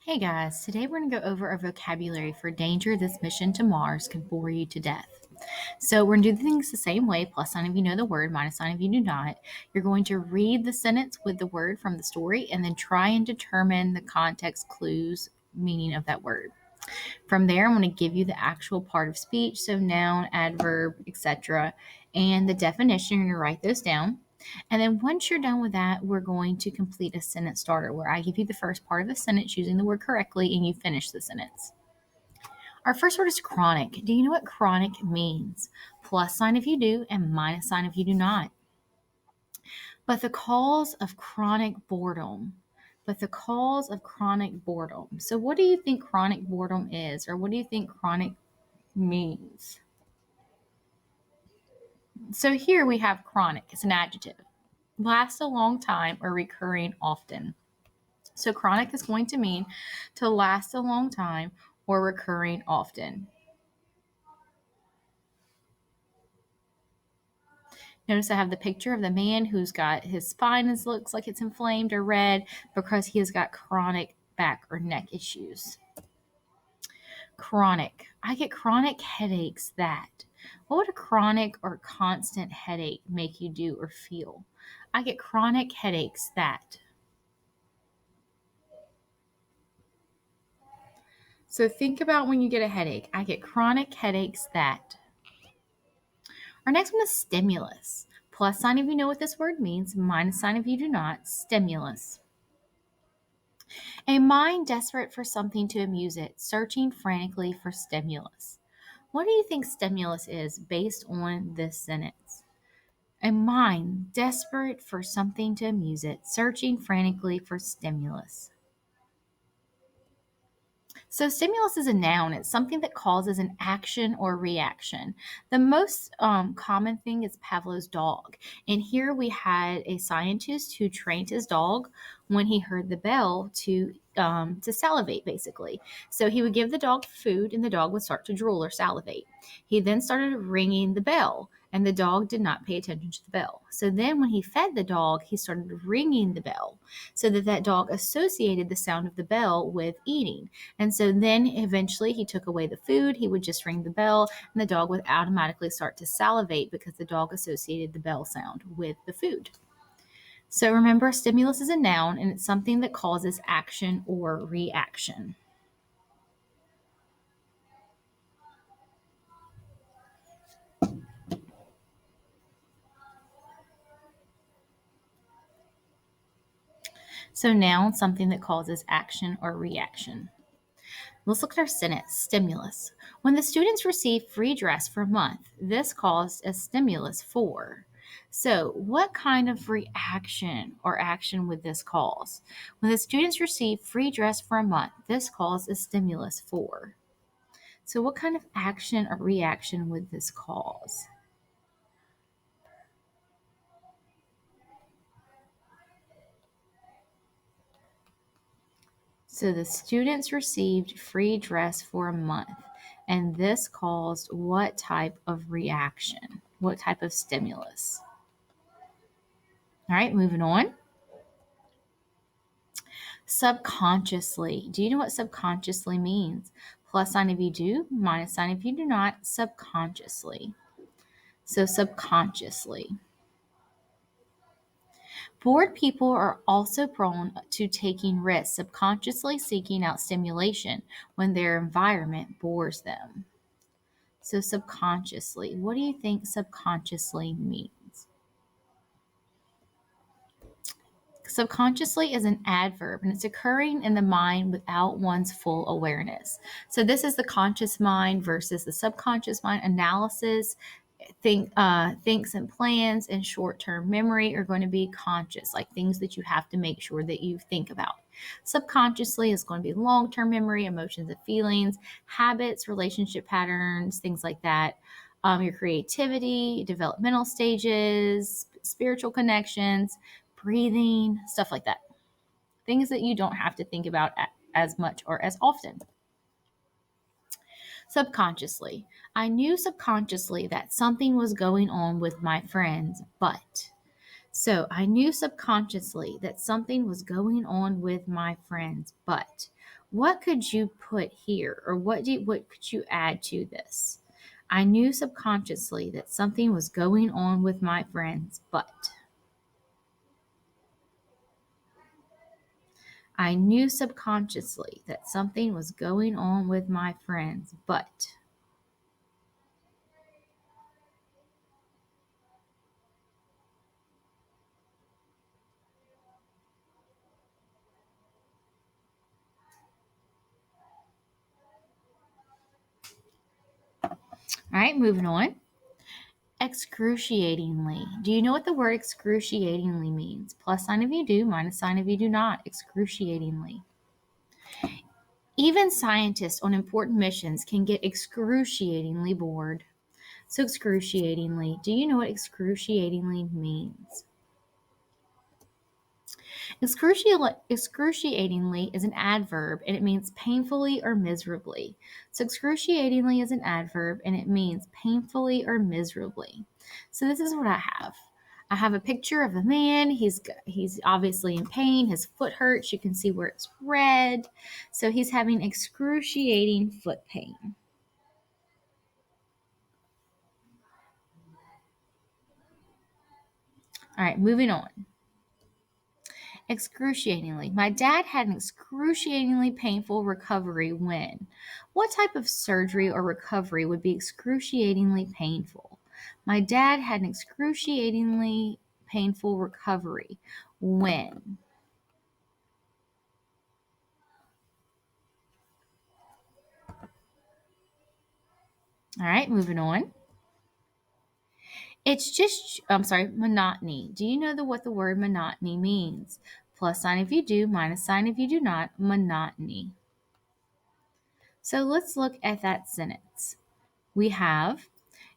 Hey guys, today we're going to go over a vocabulary for danger this mission to Mars can bore you to death. So we're going to do things the same way, plus sign if you know the word, minus sign if you do not. You're going to read the sentence with the word from the story and then try and determine the context clues meaning of that word. From there, I'm going to give you the actual part of speech, so noun, adverb, etc., and the definition. You're going to write those down. And then once you're done with that, we're going to complete a sentence starter where I give you the first part of the sentence using the word correctly and you finish the sentence. Our first word is chronic. Do you know what chronic means? Plus sign if you do and minus sign if you do not. But the cause of chronic boredom. So what do you think chronic boredom is, or what do you think chronic means? So here we have chronic. It's an adjective. Last a long time or recurring often. So chronic is going to mean to last a long time or recurring often. Notice I have the picture of the man who's got his spine looks like it's inflamed or red because he has got chronic back or neck issues. Chronic. I get chronic headaches that. What would a chronic or constant headache make you do or feel? I get chronic headaches that. So think about when you get a headache. I get chronic headaches that. Our next one is stimulus. Plus sign if you know what this word means, minus sign if you do not. Stimulus. A mind desperate for something to amuse it, searching frantically for stimulus. What do you think stimulus is based on this sentence? A mind desperate for something to amuse it, searching frantically for stimulus. So, stimulus is a noun. It's something that causes an action or reaction. The most common thing is Pavlov's dog. And here we had a scientist who trained his dog when he heard the bell to salivate, basically. So he would give the dog food, and the dog would start to drool or salivate. He then started ringing the bell, and the dog did not pay attention to the bell. So then, when he fed the dog, he started ringing the bell, so that dog associated the sound of the bell with eating. And so then eventually he took away the food, he would just ring the bell, and the dog would automatically start to salivate because the dog associated the bell sound with the food. So remember, stimulus is a noun and it's something that causes action or reaction. So noun, something that causes action or reaction. Let's look at our sentence, stimulus. When the students received free dress for a month, this caused a stimulus for. So what kind of reaction or action would this cause? When the students received free dress for a month, this caused a stimulus for. So what kind of action or reaction would this cause? So the students received free dress for a month, and this caused what type of reaction? What type of stimulus? All right, moving on. Subconsciously. Do you know what subconsciously means? Plus sign if you do, minus sign if you do not. Subconsciously. So subconsciously. Bored people are also prone to taking risks, subconsciously seeking out stimulation when their environment bores them. So subconsciously. What do you think subconsciously means? Subconsciously is an adverb and it's occurring in the mind without one's full awareness. So this is the conscious mind versus the subconscious mind. Analysis, thinks and plans, and short-term memory are going to be conscious, like things that you have to make sure that you think about. Subconsciously is going to be long-term memory, emotions and feelings, habits, relationship patterns, things like that. Your creativity, developmental stages, spiritual connections, breathing, stuff like that. Things that you don't have to think about as much or as often. Subconsciously. I knew subconsciously that something was going on with my friends, but. So I knew subconsciously that something was going on with my friends, but. What could you put here, or what could you add to this? I knew subconsciously that something was going on with my friends, but I knew subconsciously that something was going on with my friends, but. All right, moving on. Excruciatingly. Do you know what the word excruciatingly means? Plus sign if you do, minus sign if you do not. Excruciatingly. Even scientists on important missions can get excruciatingly bored. So, excruciatingly. Do you know what excruciatingly means? Excruciatingly is an adverb and it means painfully or miserably. So, excruciatingly is an adverb and it means painfully or miserably. So, this is what I have. I have a picture of a man. He's obviously in pain. His foot hurts. You can see where it's red. So, he's having excruciating foot pain. All right, moving on. Excruciatingly. My dad had an excruciatingly painful recovery when. What type of surgery or recovery would be excruciatingly painful? My dad had an excruciatingly painful recovery when. All right, moving on. Monotony. Do you know what the word monotony means? Plus sign if you do, minus sign if you do not. Monotony. So let's look at that sentence. We have,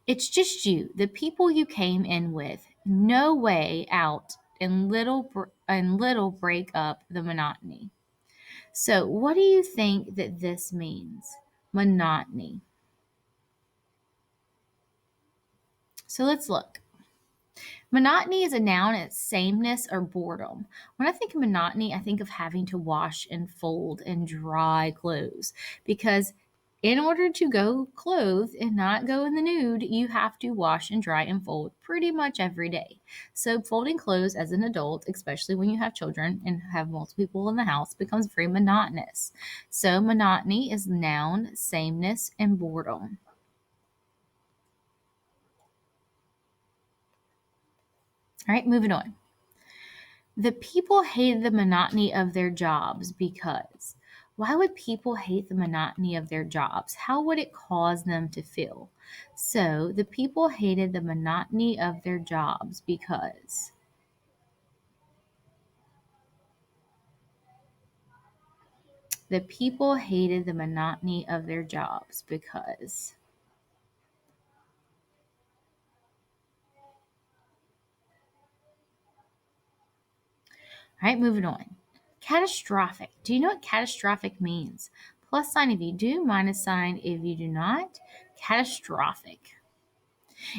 it's just you, the people you came in with. No way out, and little break up the monotony. So what do you think that this means? Monotony. So let's look. Monotony is a noun at sameness or boredom. When I think of monotony, I think of having to wash and fold and dry clothes because in order to go clothed and not go in the nude, you have to wash and dry and fold pretty much every day. So folding clothes as an adult, especially when you have children and have multiple people in the house, becomes very monotonous. So monotony is noun, sameness, and boredom. All right, moving on. The people hated the monotony of their jobs because. Why would people hate the monotony of their jobs? How would it cause them to feel? So, the people hated the monotony of their jobs because. The people hated the monotony of their jobs because. All right, moving on. Catastrophic. Do you know what catastrophic means? Plus sign if you do, minus sign if you do not. Catastrophic.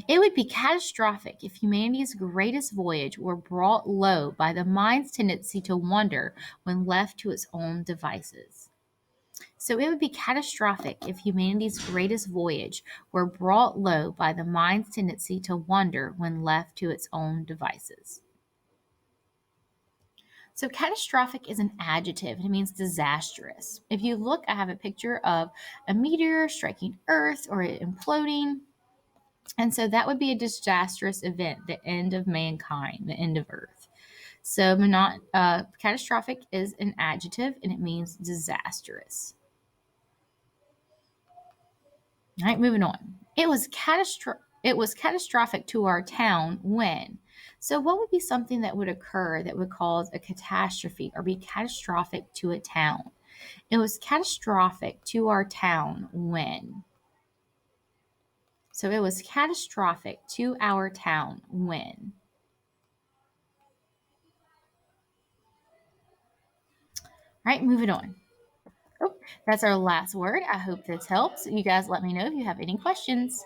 It would be catastrophic if humanity's greatest voyage were brought low by the mind's tendency to wander when left to its own devices. So it would be catastrophic if humanity's greatest voyage were brought low by the mind's tendency to wander when left to its own devices. So catastrophic is an adjective and it means disastrous. If you look, I have a picture of a meteor striking Earth or it imploding. And so that would be a disastrous event, the end of mankind, the end of Earth. So catastrophic is an adjective and it means disastrous. All right, moving on. It was catastrophic to our town when. So what would be something that would occur that would cause a catastrophe or be catastrophic to a town? It was catastrophic to our town when. So it was catastrophic to our town when. All right, moving on. Oh, that's our last word. I hope this helps. You guys let me know if you have any questions.